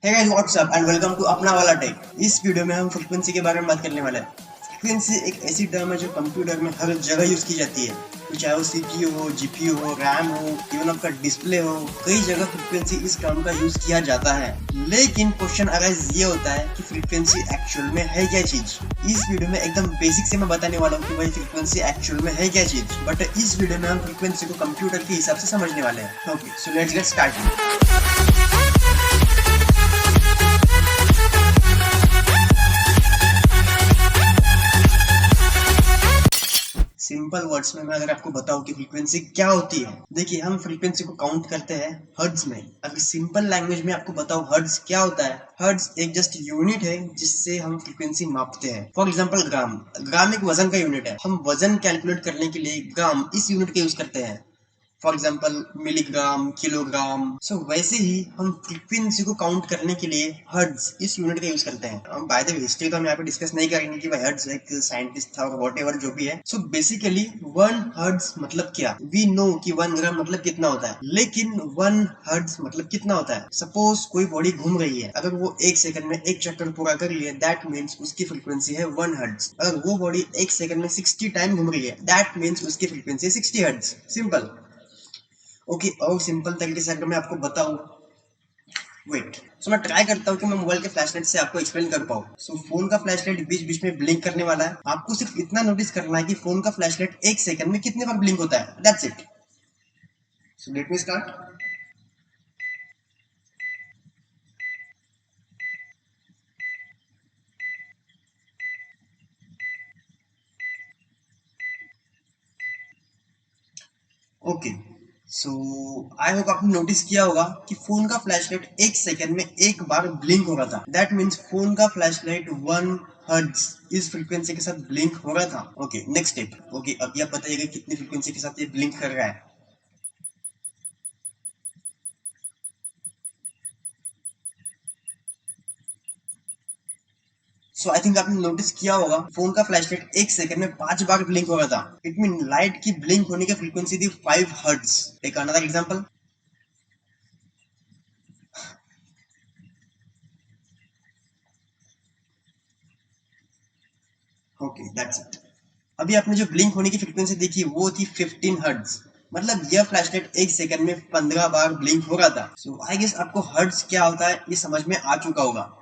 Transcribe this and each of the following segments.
Hey guys what's up and welcome to अपना वाला take. इस वीडियो में हम फ्रीक्वेंसी के बारे में बात करने वाले हैं। फ्रीक्वेंसी एक ऐसी टर्म है जो कंप्यूटर में हर जगह यूज की जाती है, तो चाहे वो सीपीयू हो, जीपीयू हो, रैम हो, इवन आपका डिस्प्ले हो, कई जगह फ्रीक्वेंसी इस टर्म का यूज किया जाता है। लेकिन क्वेश्चन अराइज ये होता है कि फ्रीक्वेंसी एक्चुअल में है क्या चीज। इस वीडियो में एकदम बेसिक से मैं बताने वाला हूँ कि भाई फ्रीक्वेंसी एक्चुअल में है क्या चीज, बट इस वीडियो में हम फ्रीक्वेंसी को कंप्यूटर के हिसाब से समझने वाले हैं। Okay, so let's get started. Simple words में मैं अगर आपको बताऊं कि फ्रीक्वेंसी क्या होती है, देखिए हम फ्रीक्वेंसी को काउंट करते हैं हर्ट्ज में। अगर सिंपल लैंग्वेज में आपको बताऊं हर्ट्ज क्या होता है, हर्ट्ज एक जस्ट यूनिट है जिससे हम फ्रीक्वेंसी मापते हैं। फॉर एग्जांपल ग्राम, ग्राम एक वजन का यूनिट है। हम वजन कैलकुलेट करने के लिए ग्राम इस यूनिट का यूज करते हैं। For example milligram, kilogram. So वैसे ही हम फ्रीक्वेंसी को काउंट करने के लिए हर्ट्ज इस यूनिट का यूज करते हैं। हम बाय द वे हिस्ट्री तो हम यहाँ पे डिस्कस नहीं करेंगे कि भाई हर्ट्ज एक साइंटिस्ट था और व्हाटएवर जो भी है। सो बेसिकली वन हर्ट्ज मतलब क्या, वी नो कि 1 ग्राम मतलब कितना होता है, लेकिन 1 हर्ट्ज मतलब कितना होता है। सपोज कोई बॉडी घूम रही है, अगर वो 1 सेकंड में एक चक्कर पूरा कर रही है, दैट मीन्स उसकी फ्रीक्वेंसी है 1 हर्ट्ज। अगर वो बॉडी 1 सेकंड में 60 टाइम घूम रही है, दैट मीन्स उसकी फ्रीक्वेंसी 60 हर्ट्ज। सिंपल। ओके, और सिंपल तरीके से अगर मैं आपको बताऊं, वेट, सो मैं ट्राई करता हूँ कि मैं मोबाइल के फ्लैशलाइट से आपको एक्सप्लेन कर पाऊँ। सो फोन का फ्लैशलाइट बीच बीच में ब्लिंक करने वाला है। आपको सिर्फ इतना नोटिस करना है कि फोन का फ्लैशलाइट 1 सेकंड में कितने बार ब्लिंक होता है, that's it. So let me start. Okay, so I hope आपने नोटिस किया होगा कि फोन का फ्लैशलाइट 1 सेकंड में एक बार ब्लिंक हो रहा था। दैट मीन्स फोन का फ्लैशलाइट 1 हर्ट्ज इस फ्रीक्वेंसी के साथ ब्लिंक हो रहा था। Okay, next step. ओके, अभी आप बताइएगा कितनी फ्रीक्वेंसी के साथ ये ब्लिंक कर रहा है। सो आई थिंक आपने नोटिस किया होगा फोन का फ्लैशलाइट 1 सेकंड में 5 बार ब्लिंक हो रहा था। इट मीन लाइट की ब्लिंक होने की फ्रीक्वेंसी थी 5 hertz. Take another example. Okay, that's it. अभी आपने जो ब्लिंक होने की फ्रीक्वेंसी देखी वो थी 15 हर्ट्ज। मतलब यह फ्लैशलाइट 1 सेकंड में 15 बार ब्लिंक हो रहा था। सो आई गेस आपको हर्ट्ज क्या होता है ये समझ में आ चुका होगा।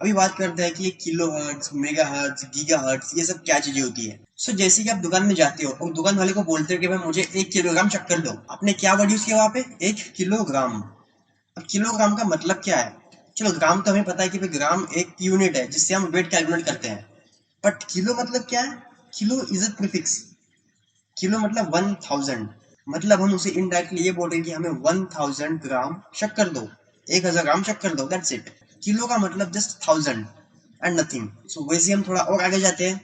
अभी बात करते हैं कि ये kilo hertz, mega hertz, giga hertz ये सब क्या चीजें होती है। सो जैसे कि आप दुकान में जाते हो और दुकान वाले को बोलते हो कि भाई मुझे 1 किलोग्राम शक्कर दो, आपने क्या वर्ड यूज किया वहां पे, 1 किलोग्राम। अब किलोग्राम का मतलब क्या है। चलो ग्राम तो हमें पता है कि भाई ग्राम एक यूनिट है जिससे हम वेट कैलकुलेट करते हैं, बट किलो मतलब क्या है। Kilo is a prefix. Kilo मतलब 1000। मतलब हम उसे इनडायरेक्टली ये बोल रहे हैं कि हमें 1000 ग्राम शक्कर दो, 1000 ग्राम शक्कर दो, दैट्स इट। किलो का मतलब जस्ट 1000 एंड नथिंग। सो वैसे हम थोड़ा और आगे जाते हैं।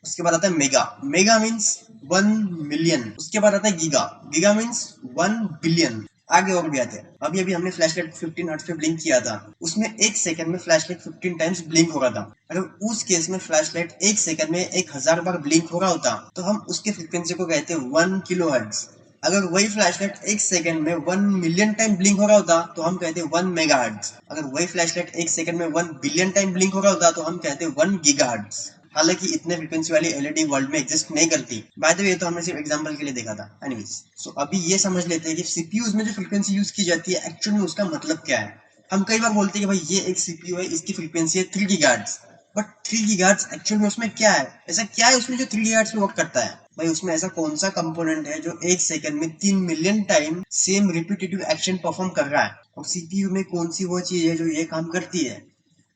उसके बाद आता है मेगा। Mega means 1 million. उसके बाद आता है गीगा। Giga means 1 billion. आगे और भी आते हैं। अभी अभी हमने फ्लैशलाइट 15 हर्ट्ज पे ब्लिंक किया था, उसमें 1 सेकंड में फ्लैशलाइट 15 टाइम्स ब्लिंक हो रहा था। अगर उस केस में फ्लैशलाइट 1 सेकंड में 1000 बार ब्लिंक हो रहा होता तो हम उसके फ्रीक्वेंसी को कहते हैं 1 किलो हर्ट्ज। अगर वही फ्लैशलाइट 1 सेकंड में 1 मिलियन टाइम ब्लिंक हो रहा होता तो हम कहते हैं 1 मेगा हर्ट्ज। अगर वही फ्लैशलाइट 1 सेकंड में 1 बिलियन टाइम ब्लिंक हो रहा होता तो हम कहते हैं 1 गीगा हर्ट्ज। हालांकि इतने फ्रीक्वेंसी वाली एलईडी वर्ल्ड में एग्जिस्ट नहीं करती। बाय द वे, ये तो हमने सिर्फ एग्जांपल के लिए देखा था। एनीवेज, सो अभी ये समझ लेते हैं कि सीपीयूज में जो फ्रीक्वेंसी यूज की जाती है एक्चुअली में उसका मतलब क्या है। हम कई बार बोलते हैं कि भाई ये एक सीपीयू है, इसकी फ्रीक्वेंसी है 3 गीगाहर्ट्ज। बट 3 गीगाहर्ट्ज एक्चुअल में उसमें क्या है, ऐसा क्या है उसमें जो 3 गीगाहर्ट्ज पे वर्क करता है। भाई उसमें ऐसा कौन सा कंपोनेंट है जो 1 सेकंड में 3 million time same repetitive action perform कर रहा है। और सीपीयू में कौन सी वो चीज है जो ये काम करती है,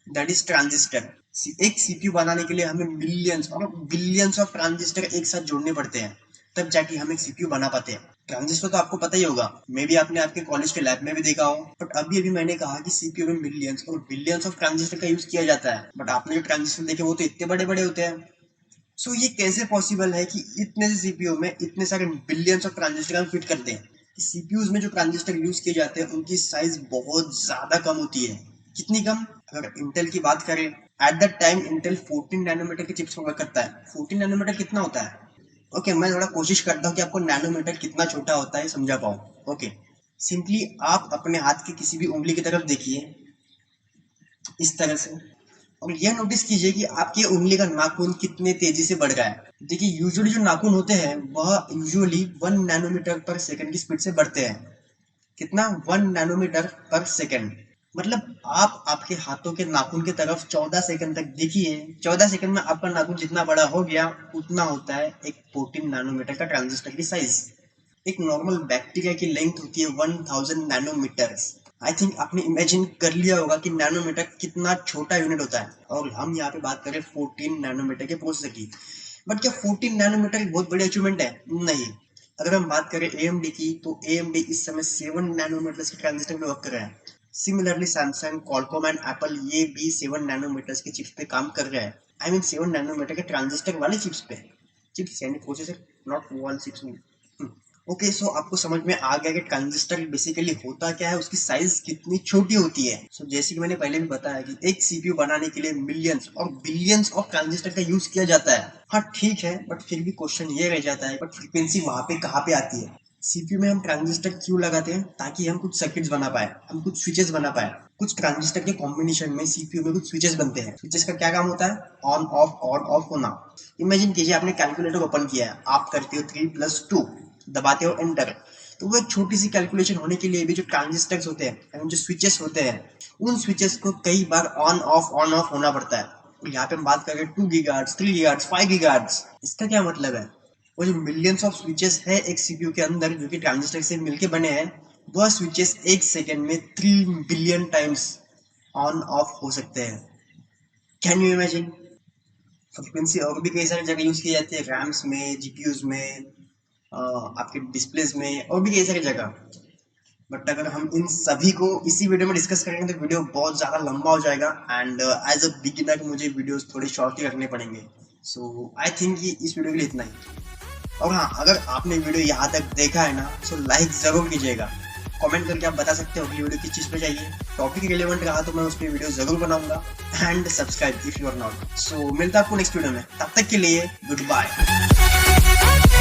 दैट इज ट्रांजिस्टर। एक सीपीयू बनाने के लिए हमें मिलियंस और बिलियंस ऑफ ट्रांजिस्टर एक साथ जोड़ने पड़ते हैं, तब जाके हम एक सीपीयू बना पाते हैं। ट्रांजिस्टर तो आपको पता ही होगा, मे बी आपने आपके कॉलेज के लैब में भी देखा हो। बट अभी अभी मैंने कहा कि सीपीयू में मिलियंस और बिलियंस ऑफ ट्रांजिस्टर का यूज किया जाता है, बट आपने जो ट्रांजिस्टर देखे वो तो इतने बड़े बड़े होते हैं। सो ये कैसे पॉसिबल है कि इतने से सीपीयू में इतने सारे बिलियंस ऑफ ट्रांजिस्टर हम फिट करते हैं। सीपीयूज में जो ट्रांजिस्टर यूज किए जाते हैं उनकी साइज बहुत ज्यादा कम होती है। कितनी कम, अगर इंटेल की बात करें, at that time Intel 14 nanometer के चिप्स वर्क करता है। 14 नैनोमीटर कितना होता है। ओके, मैं थोड़ा कोशिश करता हूँ कि आपको नैनोमीटर कितना छोटा होता है समझा पाऊँ। ओके, सिंपली आप अपने हाथ की किसी भी उंगली की तरफ देखिए। इस तरह से। और यह नोटिस कीजिए कि आपकी उंगली का नाखून कितने तेजी से बढ़ रहा है। देखिए यूजुअली जो नाखून होते हैं वह यूजुअली 1 नैनोमीटर पर सेकंड की स्पीड से बढ़ते हैं। कितना? 1 नैनोमीटर पर सेकंड। मतलब आप आपके हाथों के नाखून की तरफ 14 सेकंड तक देखिए, 14 सेकंड में आपका नाखून जितना बड़ा हो गया उतना होता है एक 14 नैनोमीटर का ट्रांजिस्टर की साइज। एक नॉर्मल बैक्टीरिया की लेंथ होती है 1000 नैनोमीटर। आई थिंक आपने इमेजिन कर लिया होगा कि नैनोमीटर कितना छोटा यूनिट होता है, और हम यहाँ पे बात करें 14 नैनोमीटर के प्रोसेसर की। बट क्या 14 नैनोमीटर एक बहुत बड़ी अचीवमेंट है? नहीं। अगर हम बात करें AMD की, तो AMD इस समय 7 नैनोमीटर के ट्रांजिस्टर में वर्क कर रहे हैं। Similarly Samsung, Qualcomm and Apple ये भी 7 नैनोमीटर के चिप्स पे काम कर रहे हैं। आई मीन 7 नैनोमीटर के ट्रांजिस्टर वाले चिप्स पे। चिप्स यानी processor, not one chips. Okay, so आपको समझ में आ गया कि ट्रांजिस्टर बेसिकली होता क्या है, उसकी साइज कितनी छोटी होती है। सो जैसे कि मैंने पहले भी बताया कि एक सीपीयू बनाने के लिए मिलियंस और बिलियंस ऑफ ट्रांजिस्टर का यूज किया जाता है। हाँ ठीक है, बट फिर भी क्वेश्चन ये रह जाता है, बट फ्रीक्वेंसी वहां पे कहाँ पे आती है? सीपीयू में हम ट्रांजिस्टर क्यों लगाते हैं? ताकि हम कुछ सर्किट्स बना पाए, हम कुछ स्विचेस बना पाए। कुछ ट्रांजिस्टर के कॉम्बिनेशन में सीपीयू में कुछ स्विचेस बनते हैं। स्विचेस का क्या काम होता है? ऑन ऑफ होना। इमेजिन कीजिए आपने कैलकुलेटर ओपन किया है, आप करते हो 3+2, दबाते हो एंटर, तो वो एक छोटी सी कैलकुलेशन होने के लिए भी जो ट्रांजिस्टर्स होते हैं, जो स्विचेस होते हैं, उन स्विचेस को कई बार ऑन ऑफ होना पड़ता है। यहाँ पे हम बात करें 2 गीगाहर्ट्ज, 3 गीगाहर्ट्ज, 5 गीगाहर्ट्ज। इसका क्या मतलब है? वो जो मिलियंस ऑफ स्विचेस है एक सीपीयू के अंदर जो कि ट्रांजिस्टर से मिलके बने हैं, वह स्विचेस एक सेकेंड में 3 बिलियन टाइम्स ऑन ऑफ हो सकते हैं। Can you imagine? फ्रीक्वेंसी और भी कई सारी जगह यूज की जाती है, रैम्स में, जीपीयूज में, आपके डिस्प्लेस में, और भी कई सारी जगह। बट अगर हम इन सभी को इसी वीडियो में डिस्कस करेंगे तो वीडियो बहुत ज़्यादा लंबा हो जाएगा, एंड एज अ बिगिनर मुझे वीडियोस थोड़ी शॉर्ट ही रखने पड़ेंगे। सो आई थिंक कि इस वीडियो के लिए इतना ही। और हाँ, अगर आपने वीडियो यहाँ तक देखा है ना, सो लाइक ज़रूर कीजिएगा। कमेंट करके आप बता सकते हो कि वीडियो किस चीज़ पे चाहिए। टॉपिक रिलेवेंट रहा तो मैं उस पर वीडियो ज़रूर बनाऊंगा। And subscribe if you are not. So मिलता है आपको नेक्स्ट वीडियो में, तब तक के लिए गुड बाय।